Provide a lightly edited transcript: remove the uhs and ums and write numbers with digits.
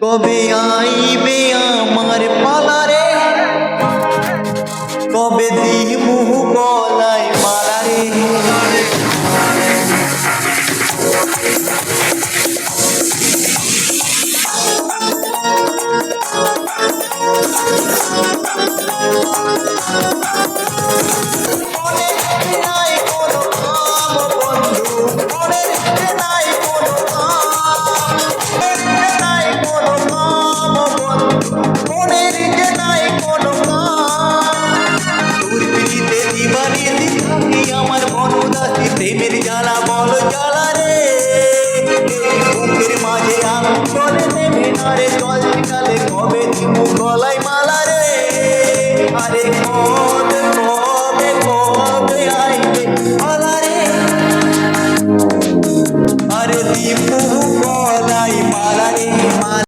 কবে আইবে আমার পালারে, কবে দিমু গলায় মালারে। আমার বনদাসী প্রেমের জ্বালা বল জ্বালা রে, বুকের মাঝে আগুন চলে নেমে না রে, জল ছিটালে কবে দিমু গলায় মালা রে। আরে